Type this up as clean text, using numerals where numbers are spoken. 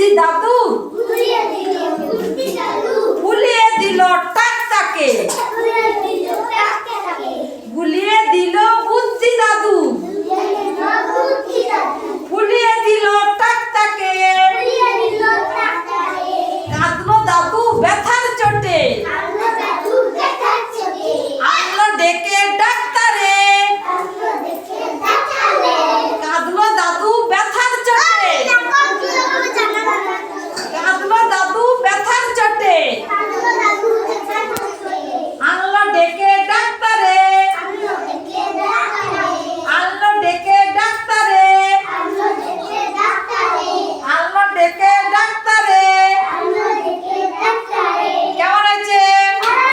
বুদ্ধি দাদু ভুলিয়ে দিল টাকটাকে, ভুলিয়ে দিল বুদ্ধি দাদু ভুলিয়ে দিল টাকটাকে। কাঁদলো দাদু ব্যথার চোটে, আনলো ডেকে ডাক্তারে। কাঁদলো দাদু ব্যথার চোটে, কাঁদলো দাদু ব্যথার চোটে।